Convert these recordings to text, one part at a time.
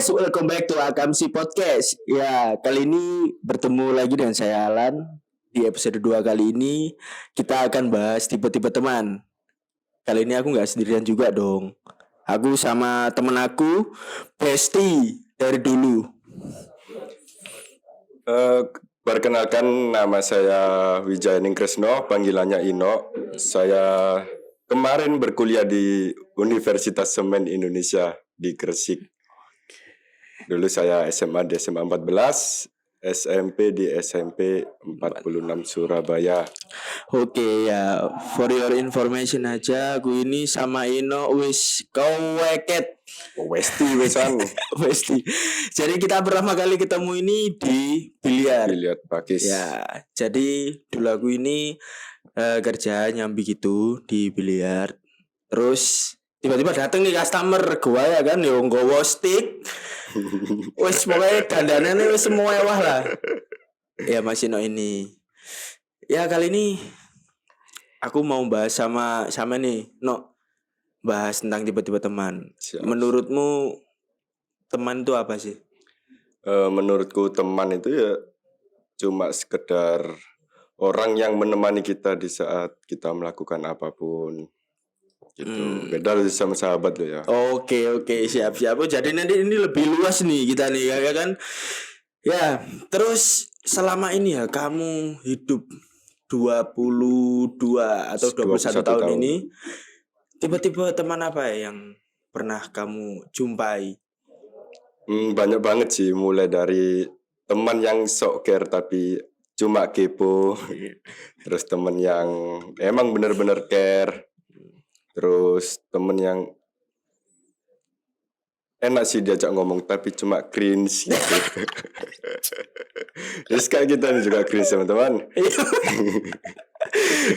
guys, welcome back to Akamsi Podcast. Ya, kali ini bertemu lagi dengan saya Alan. Di episode 2 kali ini kita akan bahas tipe-tipe teman. Kali ini aku gak sendirian juga dong. Aku sama temen aku, Besti dari dulu. Perkenalkan, nama saya Wijaya Ningkresno, panggilannya Ino. Saya kemarin berkuliah di Universitas Semen Indonesia di Gresik. Dulu saya SMA di SMA 14, SMP di SMP 46 Surabaya. Oke ya, for your information aja, aku ini sama Ino wis koweket. Westi wesan. Besti. Jadi kita pertama kali ketemu ini di biliar. Biliar pakis. Ya, jadi dulu aku ini kerja nyambi gitu di biliar. Terus tiba-tiba dateng nih customer gua ya kan, yo nggowo stick. Wes pokoknya dandanannya wes semua mewah lah. Ya masih no ini. Ya kali ini aku mau bahas sama nih, no. Bahas tentang tipe-tipe teman. Siap. Menurutmu teman itu apa sih? Menurutku teman itu ya cuma sekedar orang yang menemani kita di saat kita melakukan apapun gitu. Beda sama sahabat lo ya. Oke, siap. Oh, jadi nanti ini lebih luas nih kita nih ya kan. Ya, terus selama ini ya kamu hidup 22 atau 21 tahun ini, tipe-tipe teman apa ya yang pernah kamu jumpai? Banyak banget sih, mulai dari teman yang sok care tapi cuma kepo. Terus teman yang emang benar-benar care. Terus temen yang enak sih diajak ngomong tapi cuma cringe gitu. Terus kayak kita juga cringe teman-teman.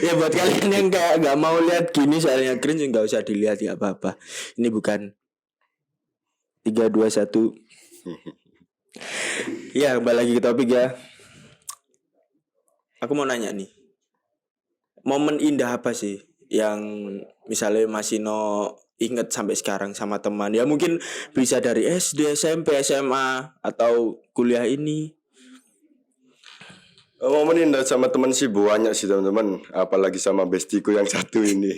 Ya buat kalian yang kayak gak mau lihat gini soalnya cringe, gak usah dilihat ya apa-apa. Ini bukan 3, 2, 1. Ya kembali lagi ke topik ya. Aku mau nanya nih, momen indah apa sih yang misalnya Mas Ino inget sampai sekarang sama teman? Ya mungkin bisa dari SD, SMP, SMA atau kuliah ini. Momen indah sama teman sih banyak sih teman-teman. Apalagi sama bestiku yang satu ini.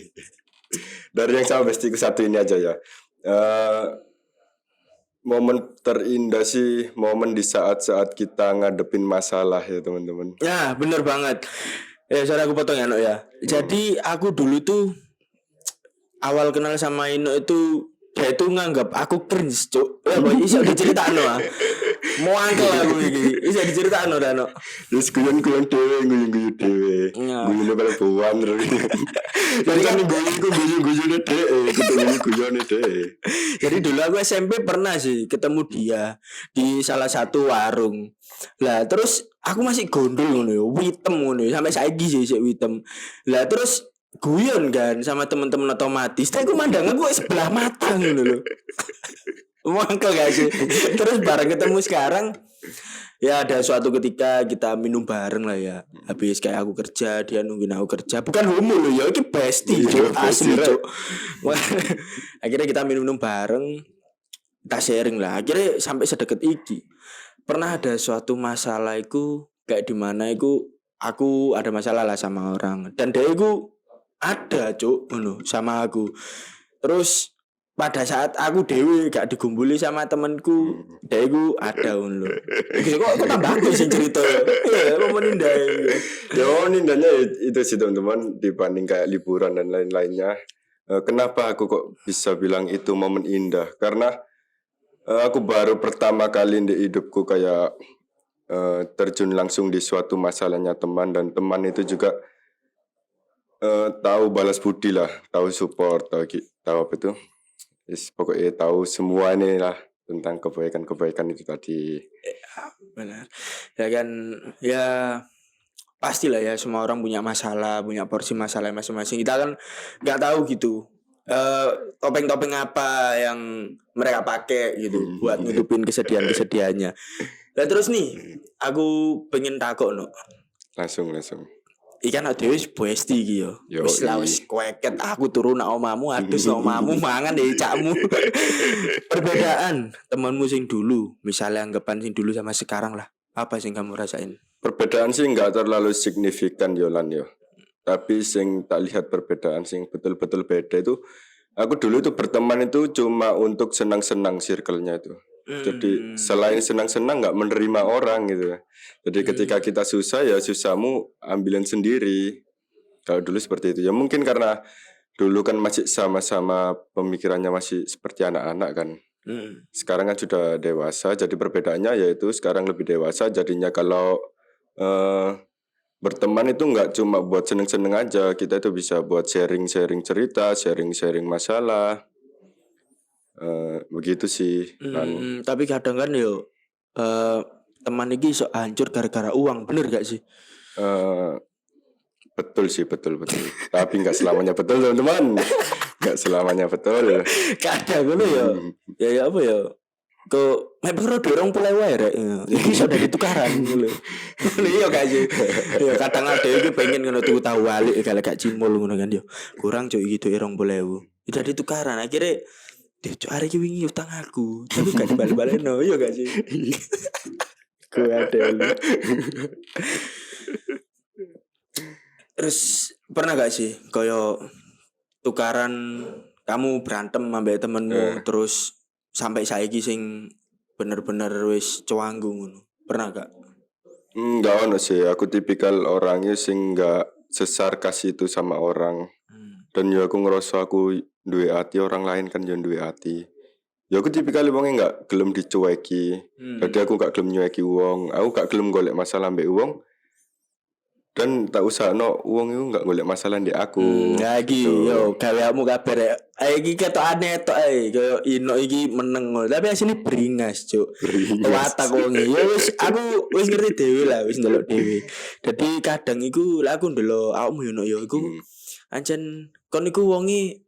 Dari yang sama bestiku satu ini aja ya. Momen terindah sih momen di saat-saat kita ngadepin masalah ya teman-teman. Ya bener banget. Sorry aku potong ya Nok ya. Jadi aku dulu tuh awal kenal sama Ino itu dia itu nganggap aku cringe, cuk. Ya boy, iso diceritakno ah. Mau angkel aku iki. Iso diceritakno dah Nok. Terus guyon-guyon dhewe, guyon-guyon dhewe. Guyone balik buan terus. Jadi kan guyon-guyone dhewe, ketemu guyone dhewe. Jadi dulu aku SMP pernah sih ketemu dia di salah satu warung. Lah terus aku masih gondol ngono ya, witem ngono ya, sampai saiki sih witem. Lah terus guyon kan sama teman-teman otomatis. Tapi aku mandang aku sebelah mata ngono lho. Mangkel gak sih? Terus bareng ketemu sekarang, ya ada suatu ketika kita minum bareng lah ya. Habis kayak aku kerja, dia nungguin aku kerja. Bukan homo loh ya, ini bestie cuk, asli cuk. Akhirnya kita minum bareng, kita sharing lah. Akhirnya sampai sedekat iki. Pernah ada suatu masalah iku kayak di mana iku aku ada masalah lah sama orang dan dia iku ada cuk ngono sama aku. Terus pada saat aku dewe gak digumbuli sama temanku, dia iku ada ngono. Kok tambah aku sing cerita. Ya momen indah. Ya indahnya itu sih teman-teman, dibanding kayak liburan dan lain-lainnya. Kenapa aku kok bisa bilang itu momen indah? Karena aku baru pertama kali di hidupku kayak terjun langsung di suatu masalahnya teman, dan teman itu juga tahu balas budi lah, tahu support, tahu apa itu, pokoknya tahu semua ini lah tentang kebaikan itu tadi. Benar. Ya kan, ya pastilah ya semua orang punya masalah, punya porsi masalah masing-masing. Kita kan nggak tahu gitu. Topeng-topeng apa yang mereka pakai gitu buat nutupin kesedihannya. Dan terus nih, aku pengen takut no. Langsung. ikan dhewe wis besti iki yo. Yo, Wis lah wis kweket aku turu nang omamu adus nang omamu mangan ya cakmu. Perbedaan temanmu sing dulu, misalnya anggapan sing dulu sama sekarang lah. Apa sing kamu rasain? Perbedaan sih nggak terlalu signifikan Yolan yo. Tapi sing tak lihat perbedaan sing betul-betul beda itu, aku dulu itu berteman itu cuma untuk senang-senang circle-nya itu. Jadi selain senang-senang nggak menerima orang gitu. Jadi ketika kita susah ya susahmu ambilin sendiri. Kalau dulu seperti itu ya mungkin karena dulu kan masih sama-sama pemikirannya masih seperti anak-anak kan. Sekarang kan sudah dewasa, jadi perbedaannya yaitu sekarang lebih dewasa. Jadinya kalau berteman itu nggak cuma buat seneng-seneng aja, kita itu bisa buat sharing-sharing cerita, sharing-sharing masalah. Begitu sih. Tapi kadang kan yo teman iki iso hancur gara-gara uang, bener gak sih? Betul sih, betul. Tapi nggak selamanya betul teman-teman. Nggak selamanya betul. Kadang ngono yo. Ya apa ya? Kok mek piro dorong pulai wae rek. Iki iso dadi tukaran ngono. Iya gak sih? Ya kadang ada iki pengen ngono tuku tahu balik kalau gak cimol ngono kan yo. Kurang cuk iki 20.000. Jadi tukaran akhirnya deh cuk hari iki wingi utang aku. Tapi gak dibalik-balekno, iya gak sih? Gue ada lu. Terus pernah gak sih koyo tukaran kamu berantem ambek temenmu terus sampai saiki sing bener-bener wis cuanggu ngono. Pernah gak? Enggak ono sih, aku tipikal orangnya sing enggak sesarkas itu sama orang. Dan ya aku ngerasa aku duwe hati, orang lain kan yo duwe hati. Ya aku tipikal wong enggak gelem dicueki. Jadi aku gak gelem nyueki wong, aku gak gelem golek masalah mbek wong. Dan tak usah no wong itu gak golek masalah ndek aku. Lagi yo gaweamu kabar iki ketok aneh tok ae koyo ino iki meneng ngono. Tapi asline beringas, Cuk. Watak wong yo wis aku wis ngerti dhewe lah, wis ndelok dhewe. Dadi kadang iku lek aku ndelok awakmu yo iku ancen kon iku wonge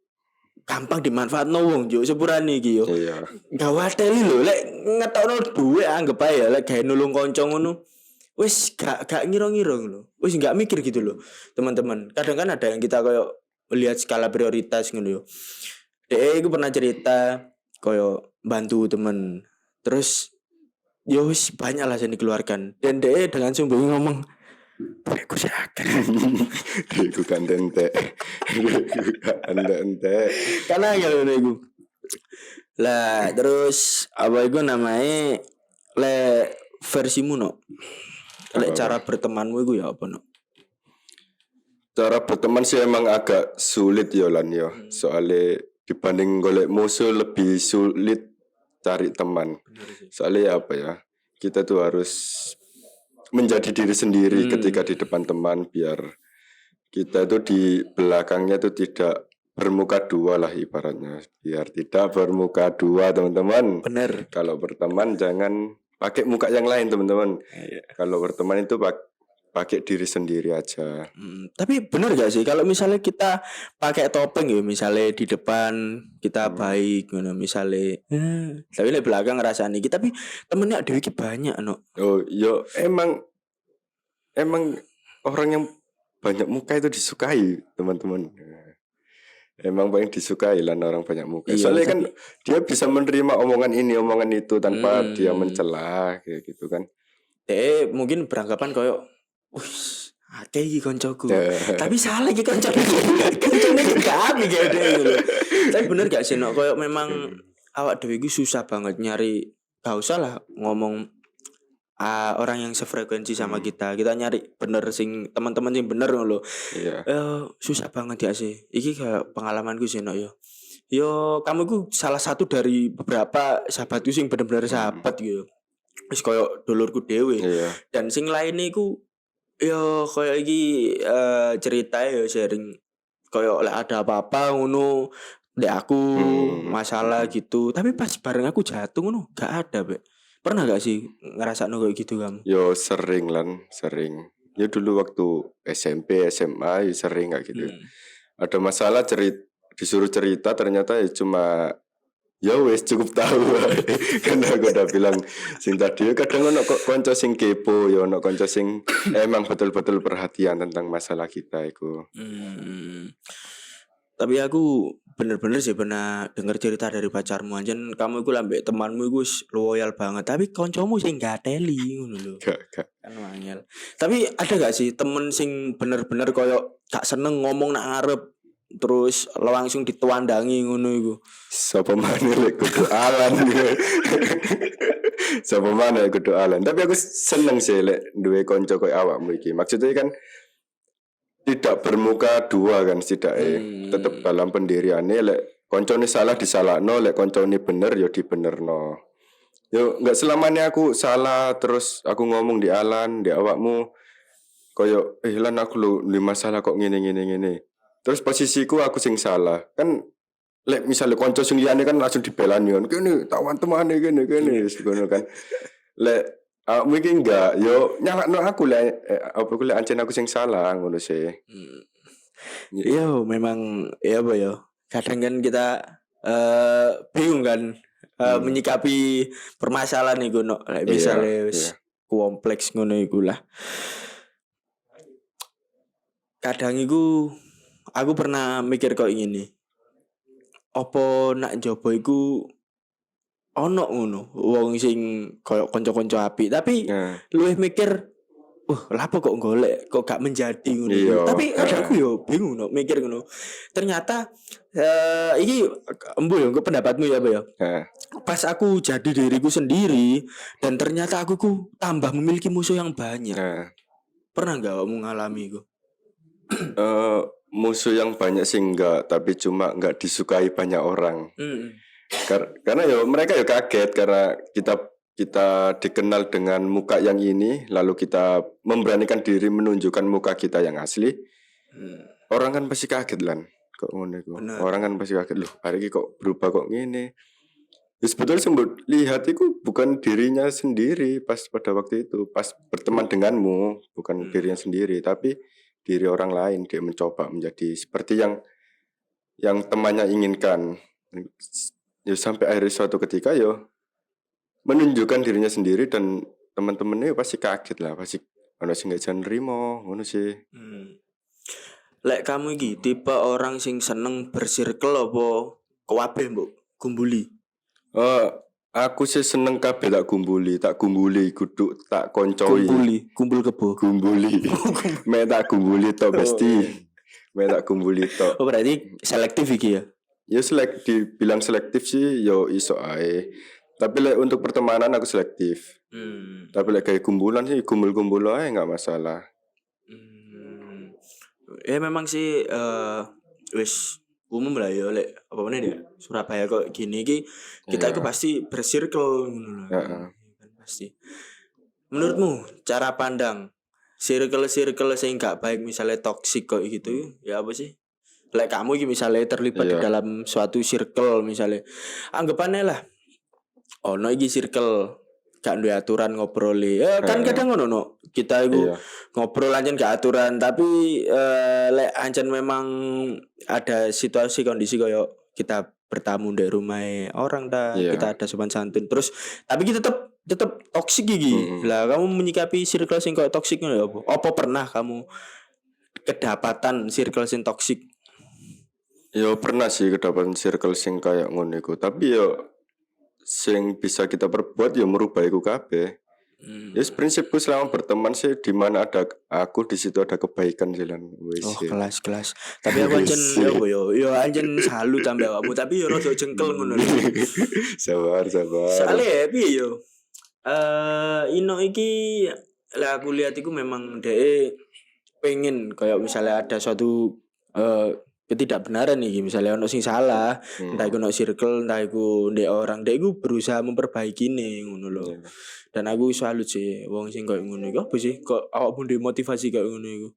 gampang dimanfaatno wong, Cuk. Sepurane iki yo. Iya. Gawateli lho lek ngetokno dhuwit anggap ae lek gawe nulung kanca ngono. Wis gak ngira-ngira ngono. Wis gak mikir gitu loh, teman-teman. Kadang kan ada yang kita koyo melihat skala prioritas ngono yo. Dek iku pernah cerita koyo bantu temen. Terus yo wis banyak lah yang dikeluarkan. Dan dek dengan sombong ngomong, "Aku sih akeh." Iku kan ente. Ente. Karena ya ngono iku. Lah terus apa iku namanya le versimu no. Lek cara bertemanmu iku ya apa no? Cara berteman sih emang agak sulit ya Lan ya. Soalnya dibanding golek musuh lebih sulit cari teman. Soalnya ya apa ya? Kita tuh harus menjadi diri sendiri ketika di depan teman biar kita tuh di belakangnya tuh tidak bermuka dua lah ibaratnya. Biar tidak bermuka dua teman-teman. Bener. Kalau berteman jangan pakai muka yang lain teman-teman. Kalau berteman itu pakai diri sendiri aja. Tapi benar gak sih kalau misalnya kita pakai topeng ya, misalnya di depan kita baik, misalnya, tapi di belakang ngerasani kita, tapi temennya ada banyak no. Oh yo emang orang yang banyak muka itu disukai teman-teman. Emang paling disukai lah orang banyak muka. Iya, soalnya tapi kan dia bisa menerima omongan ini omongan itu tanpa dia mencela kayak gitu kan. Mungkin beranggapan koyo akeh iki koncoku. Tapi salah iki koncoku. Koncone gak apik gede gitu. Tapi bener gak sih no koyo memang awak dhewe iku susah banget nyari, gak usah lah ngomong orang yang sefrekuensi sama kita nyari bener sing teman-teman yang bener ngono lho. Iya. Susah banget ya sih. Iki kayak pengalamanku sih no yo. Yo kamu ku salah satu dari beberapa sahabatku sing bener-bener sahabat gitu. Wis koyo dulurku dhewe. Iya. Dan sing lainnya iku yo koyo iki cerita yo sharing koyo lek ada apa-apa ngono ndek aku masalah gitu. Tapi pas bareng aku jatuh ngono gak ada, Bek. Pernah gak sih ngerasakno kayak gitu kamu? Yo sering. Ya dulu waktu SMP, SMA ya sering kayak gitu. Ada masalah disuruh cerita ternyata ya cuma Ya wes cukup tahu karena aku udah bilang sing tadi kadang ono kok konco sing kepo ya ono konco sing emang betul-betul perhatian tentang masalah kita iku. Tapi aku bener-bener sih pernah denger cerita dari pacarmu anjen kamu iku lambek temanmu iku wis loyal banget tapi koncomu sing gateli ngono lho. Gak. Kan wangel. Tapi ada gak sih temen sing bener-bener koyo gak seneng ngomong nak ngarep terus langsung dituandangi ngono iku. Sapa maneh lek kudu alan. Sapa maneh kudu alan. Tapi aku seneng sih lek duwe kanca koyo awakmu iki. Maksudnya kan tidak bermuka dua kan setidaknya. Tetap dalam pendiriannya lek koncone salah disalahno, lek koncone bener ya dibenerno. Yo enggak selamanya aku salah terus aku ngomong di alan, di awakmu koyo lan aku lu masalah kok ngene. Terus posisiku aku sing salah. Kan lek misalnya konco sing liyane kan langsung dibelani kan kene tawan temane kene ngono kan. Lek mungkin enggak yo nyalakno aku lek apa ku lek ancen aku sing salah ngono sih. Yo memang ya apa ya. Kadang kan kita bingung kan menyikapi permasalahan iku no. Lek misale wis kompleks ngono iku lah. Kadang iku aku pernah mikir kok ngene. Apa nak njaba iku ono ngono wong sing koyo kanca-kanca apik tapi luwih mikir lapo kok golek kok gak menjadi ngono. Tapi aku yo bingung no mikir ngono. Ternyata iki embu yo pendapatmu ya apa ya? Pas aku jadi diriku sendiri dan ternyata aku ku tambah memiliki musuh yang banyak. Pernah enggak kamu ngalami itu? Musuh yang banyak sih enggak, tapi cuma enggak disukai banyak orang. Karena ya mereka ya kaget karena kita dikenal dengan muka yang ini, lalu kita memberanikan diri menunjukkan muka kita yang asli. Orang kan pasti kaget lan, kok ngono iku. Orang kan pasti kaget loh, hari ini kok berubah kok ngene. Ya sebetulnya sembuh lihat itu bukan dirinya sendiri pas pada waktu itu, pas berteman denganmu, bukan dirinya sendiri, tapi diri orang lain. Dia mencoba menjadi seperti yang temannya inginkan. Ya sampai akhir suatu ketika ya menunjukkan dirinya sendiri dan teman-temannya pasti kaget lah, pasti ono sing gak jan nrimo ngono sih. Lek kamu iki tipe orang sing seneng bersirkel apa kabeh mbok gumbuli? Aku sih seneng kabeh tak gumbuli kudu tak koncoi. Kumpul kebo. Gumbuli. Mek tak gumbuli to pasti. Mek tak gumbuli to. Oh berarti selektif iki ya? Ya dibilang selektif sih yo iso ae. Tapi lek untuk pertemanan aku selektif. Tapi lek kayak kumpulan sih kumpul-kumpul ae enggak masalah. Ya memang sih wis umum lah ya lek apa meneh ya Surabaya kok gini iki kita itu pasti bersirkel ngono lho. Pasti. Menurutmu cara pandang circle sing gak baik misalnya toksik kok gitu ya apa sih? Lek kamu iki misalnya terlibat di dalam suatu circle misalnya anggapannya lah ono iki circle gak duwe aturan ngobrol kan kadang ngono no kita itu ngobrol ancen gak aturan tapi lek ancen memang ada situasi kondisi koyo kita bertamu di rumah orang kita ada sopan santun terus tapi kita tetap toksik gigi lah kamu menyikapi circle sing koyo toksik ngono apa pernah kamu kedapatan circle sing toksik? Yo pernah sih kedapatan circle sing kayak ngono iku tapi yo sing bisa kita perbuat ya merubah iku kabeh. Ya prinsipku selama berteman sih di mana ada aku di situ ada kebaikan jalan wis. Kelas. Tapi aku ancen yo ancen salut sampe awakmu tapi yo rada jengkel ngono lho. Sabar. Soale piye yo? Ino iki lah aku lihat iku memang dhek pengen kayak misalnya ada suatu ketidakbenaran nih misalnya ono sing salah entah iku ono circle entah iku ndek orang ndek iku berusaha memperbaiki nih ngono lho. Dan aku salut sih wong sing koyo ngono iku apa sih kok awakmu ndek motivasi koyo ngono iku?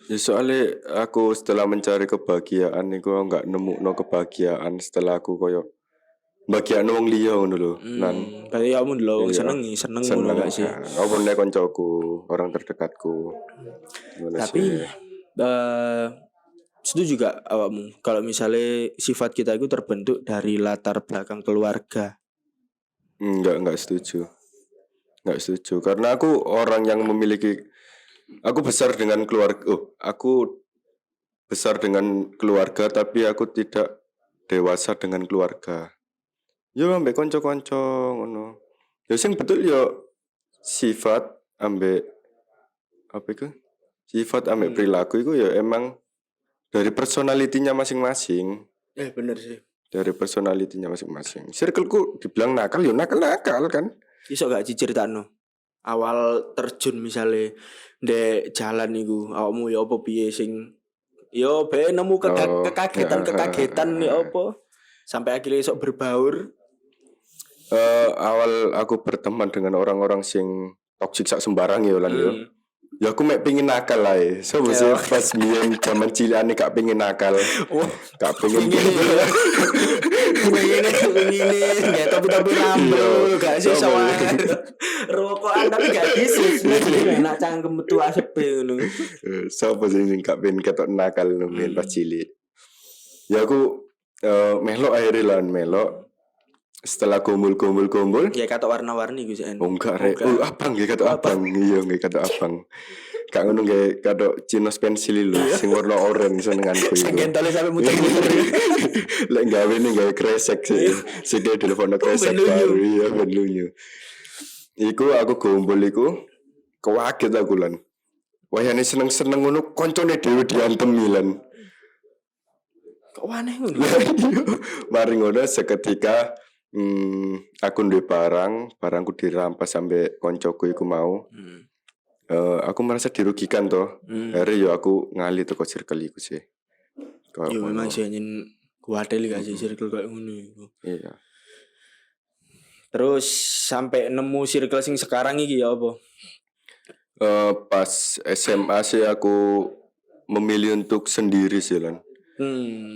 Ya soalnya aku setelah mencari kebahagiaan niku enggak nemu kebahagiaan setelah aku koyo bagian wong liya ngono lho. Nan berarti kamu lho seneng ngono gak sih? Apa nek koncoku, orang terdekatku. Tapi setuju gak awakmu kalau misalnya sifat kita itu terbentuk dari latar belakang keluarga? Enggak setuju. Enggak setuju karena aku orang yang aku besar dengan keluarga. Aku besar dengan keluarga tapi aku tidak dewasa dengan keluarga. Yo ambek kanca-kanca ngono. Ya sing betul yo sifat ambek apa iku? Sifat ambek perilaku iku ya emang dari personalitinya masing-masing. Bener sih. Dari personalitinya masing-masing. Circleku dibilang nakal ya nakal kan. Iso gak diceritakno awal terjun misalnya ndek jalan iku awakmu ya apa piye sing yo be nemu kekagetan ya apa sampai akhirnya sok berbaur. Awal aku berteman dengan orang-orang sing toksik sak sembarang ya lan yo. Ya aku mek pengin nakal lah ya. So mesti pas biyen zaman cilikane gak pengin nakal. Gak pengin Ini ya tapi rambut gak sih sama rokokan tapi gak bisa nak cangkem metu asepe ngono. Sopo sing gak pengen ketok nakal nungguin pas cilik. Ya aku melok akhirnya lan melok. Setelah kumpul. Ya kata warna-warni gue sih. Oh enggak rek. Abang ya kata abang. Iya nggih kata abang. Kak ngono nggih kata Cinos pensil lho sing warna oranye senenganku iku. Sing gentole sampe muter-muter. Lek gawe ning gawe kresek sih. Sing telepon kresek baru ya ben lunyu. Iku aku gombol iku kaget aku lan. Wayane seneng-seneng ngono koncone dhewe diantemi lan. Kok aneh ngono. Mari ngono seketika aku duwe barangku dirampas sampai koncoku iku mau. Aku merasa dirugikan toh. Akhirnya yo aku ngali teko circle iku sih. Yo memang sih nyen kuatel gak sih circle kayak ngono iku. Iya. Terus sampai nemu circle sing sekarang iki ya apa? Pas SMA sih aku memilih untuk sendiri sih lan.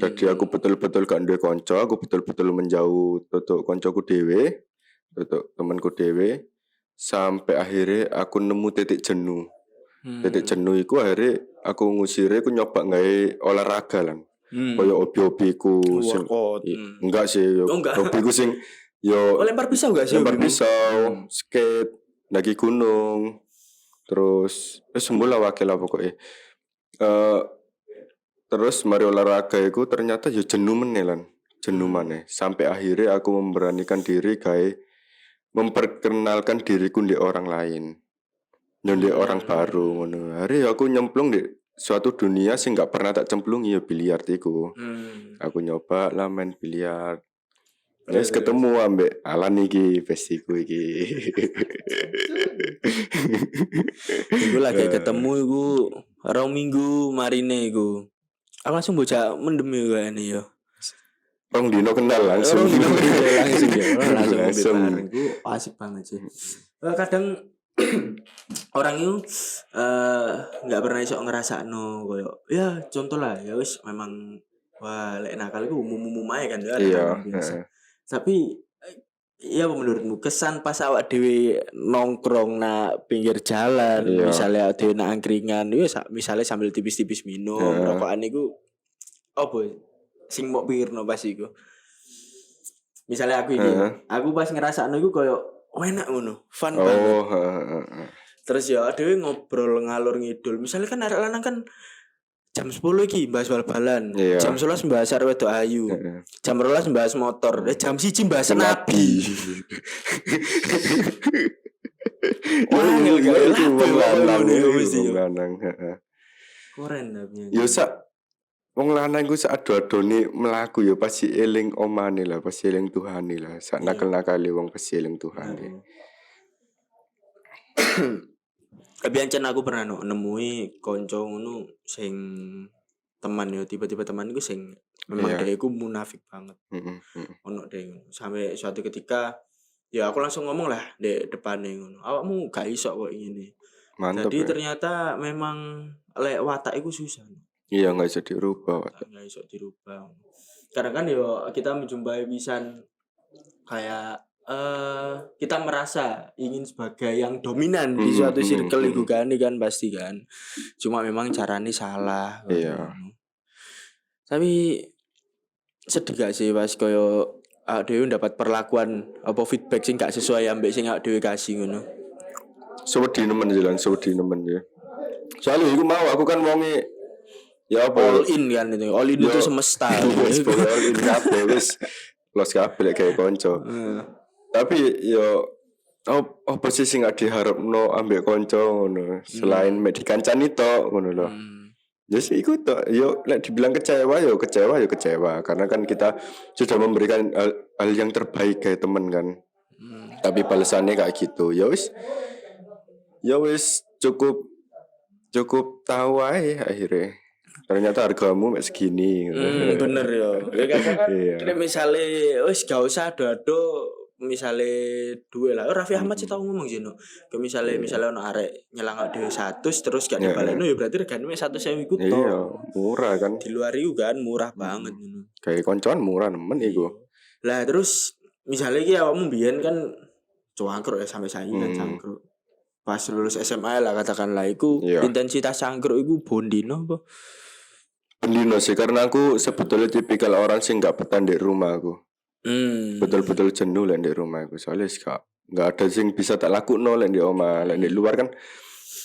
Jadi aku betul-betul gak duwe kanca, aku betul-betul menjauh tutuk kancaku dhewe, tutuk temanku dhewe sampai akhirnya aku nemu titik jenuh. Titik jenuh iku akhirnya aku ngusire aku nyoba gawe olahraga lan. Kaya hobi-hobiku sing enggak sih yo. Hobiku sing yo lempar pisau gak sih? Lempar pisau, skate, daki gunung. Terus semula wakil lah pokoknya. Terus mari olahraga iku ternyata ya jenuh meneh lan. Jenuh maneh. Sampai akhirnya aku memberanikan diri gawe memperkenalkan diriku di orang lain. Di orang baru ngono. Hari aku nyemplung di suatu dunia sing gak pernah tak cemplungi ya biliar iku. Aku nyoba lah main biliar. Terus ketemu ambek Alan iki, bestiku iki. Iku lagi ketemu iku rong minggu marine iku. Aku langsung bocah mendem yo kayane yo. Rong dino kenal langsung. Langsung iku asik banget sih. Kadang orang itu nggak pernah iso ngerasakno koyo ya contoh lah ya wis memang wah lek nakal iku umum-umum ae kan ya biasa. Tapi iya menurutmu kesan pas awak dhewe nongkrong na pinggir jalan, misalnya dhewe na angkringan, misalnya sambil tipis-tipis minum, rokokan iku opo sing mbok pikirno pas iku. Misalnya aku iki, aku pas ngrasakno iku koyo enak ngono, fun banget. Terus ya dhewe ngobrol ngalor ngidul. Misalnya kan arek lanang kan jam 10 iki bahas bal-balan. Jam 11 bahas arek wedok ayu. Jam 12 bahas motor. Jam 1 bahas nabi. Keren nabi. Yo sak wong lanang ku sak ado-adone mlaku yo pasti eling omane lah, pasti eling Tuhane lah. Sak nakal-nakale wong pasti eling Tuhane. Tapi ancen aku pernah nemui kanca ngono sing teman yo tiba-tiba teman iku sing memang dia iku munafik banget. Ono deh ngono. Sampai suatu ketika ya aku langsung ngomong lah di depane ngono. Awakmu gak iso kok ngene. Mantap. Jadi ternyata memang lek watak iku susah. Iya gak bisa dirubah. Gak bisa dirubah. Karena kan yo kita menjumpai pisan kayak kita merasa ingin sebagai yang dominan di suatu circle itu kan pasti kan. Cuma memang caranya salah. Iya. Tapi sedih gak sih pas koyo dhewe dapat perlakuan apa feedback sing gak sesuai ambek sing dhewe kasih ngono. Sewedi nemen jalan, sewedi nemen ya. Soalnya iku mau aku kan wonge ya apa All in kan itu. All in itu semesta. wis pokoknya all in kabeh wis los kabeh lek kayak konco. Tapi yo apa sih sing gak diharapno ambek konco ngono selain medikan kancani tok ngono lho. Ya sih ikut tok. Yo lek dibilang kecewa yo kecewa karena kan kita sudah memberikan hal yang terbaik kayak temen kan. Tapi balasannya kayak gitu. Ya wis cukup tahu aja akhirnya. Ternyata hargamu mek segini. Bener yo. Ya kan Iya. misale wis gak usah ado-ado misale duwe lah. Raffi Ahmad sih tau ngomong sih no. Ke misale ono arek nyelang dhewe 100 terus gak dibalekno ya berarti regane mek 100.000 iku to. Iya, murah kan. Di luar iku kan murah banget ngono. Kayak koncoan murah nemen iku. Lah terus misalnya iki awakmu mbiyen kan cangkruk ya sampai saiki kan cangkruk. Pas lulus SMA lah katakanlah iku intensitas cangkruk iku bondino apa? Bendino sih karena aku sebetulnya tipikal orang sih nggak betah di rumah aku. Betul-betul jenuh lah di rumah aku. Soalnya nggak ada sing bisa tak lakukan lah di oma. Lah di luar kan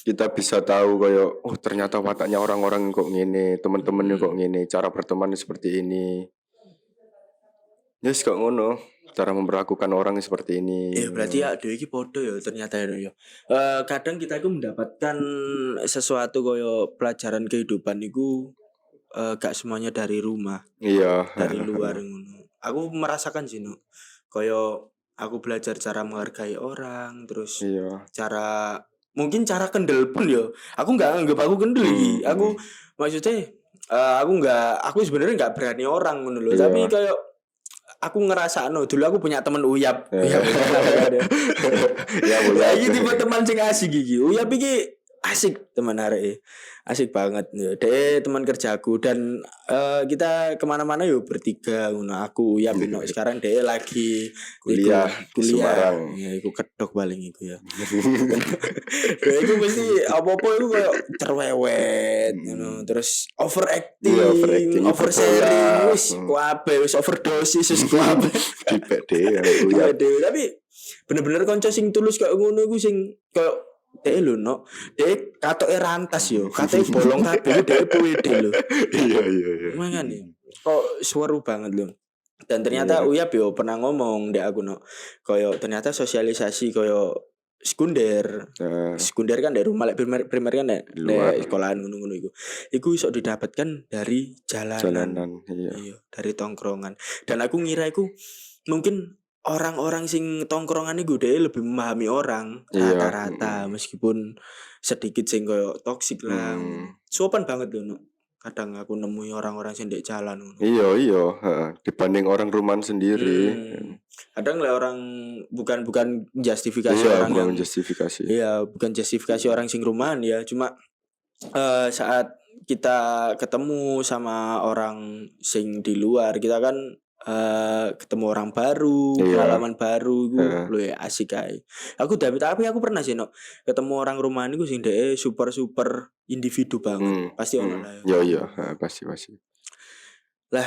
kita bisa tahu kayak oh ternyata wataknya orang-orang kok ngene, teman-temannya kok ngene, cara berteman seperti ini. Yes kok ngono. Cara memperlakukan orang seperti ini. Berarti ya dhewe iki podo ya ternyata ya. Kadang kita itu mendapatkan sesuatu koyo pelajaran kehidupan itu gak semuanya dari rumah. Iya. Dari luar ngono. Aku merasakan sih no. Koyo aku belajar cara menghargai orang, terus cara mungkin cara kendel pun yo. Aku gak anggap aku kendel iki. Aku maksudnya aku sebenarnya gak berani orang ngono lho. Tapi kayak aku ngerasa dulu aku punya teman Uyap. Uyap. Ya iki tipe teman sing asik iki. Uyap iki asik teman arek. Asik banget ya. Dia teman kerjaku dan kita kemana-mana yo bertiga ngono. Aku Uyap sekarang dia lagi kuliah. Ya iku kedok paling iku ya. Dia iku mesti apa-apa iku koyo cerewet ngono. Terus overacting, oversharing wis kabeh wis overdosis wis kabeh. Dipek dhewe. Tapi bener-bener kanca sing tulus koyo ngono iku sing koyo dek lho no. Dek katoke rantas yo, katoke bolong kabeh dek puwede lho. Iya. Mangane kok seru banget lho. Dan ternyata Uyap yo pernah ngomong dek aku no. Koyo ternyata sosialisasi koyo sekunder. Sekunder kan dari rumah lek primer kan nek sekolahan ngono-ngono iku. Iku iso didapatkan dari jalanan. Iya, dari tongkrongan. Dan aku ngira iku mungkin orang-orang sing tongkrongan iku dhewe lebih memahami orang rata-rata meskipun sedikit sing koyo toksik lah. Sopan banget lho no. Kadang aku nemui orang-orang sing ndek jalan ngono. Iya, dibanding orang rumahan sendiri. Kadang lah orang bukan justifikasi orang yang justifikasi. Iya, bukan justifikasi orang sing rumahan ya, cuma saat kita ketemu sama orang sing di luar, kita kan ketemu orang baru, pengalaman baru iku lho asik ae. Tapi aku pernah sih no, ketemu orang rumahan iku sing dhek super individu banget. Pasti ono lah ya. Iya, pasti. Lah,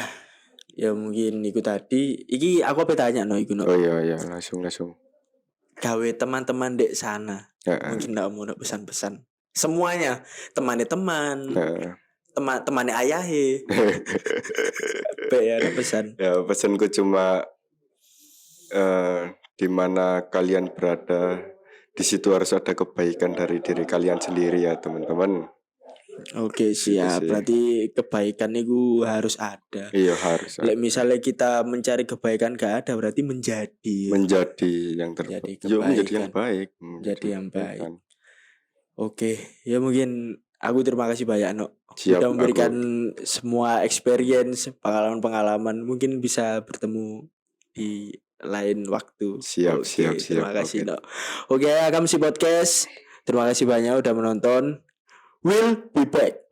ya mungkin iku tadi. Iki aku apa tanya no iku no. Oh iya, langsung. Gawe teman-teman dek sana. Mungkin ndak mau pesan-pesan. Semuanya, temannya ayahe. Ada pesan. Ya, pesanku cuma di mana kalian berada, di situ harus ada kebaikan dari diri kalian sendiri ya, teman-teman. Oke, siap. Berarti kebaikan itu harus ada. Iya, harus. Misalnya kita mencari kebaikan gak ada, berarti menjadi yang terbaik. Menjadi yang baik. Menjadi yang baik. Oke, ya mungkin aku terima kasih banyak no. Siap, sudah memberikan semua experience, pengalaman. Mungkin bisa bertemu di lain waktu. Siap. Terima kasih no. Oke, Akamsi Podcast. Terima kasih banyak udah menonton. We'll be back.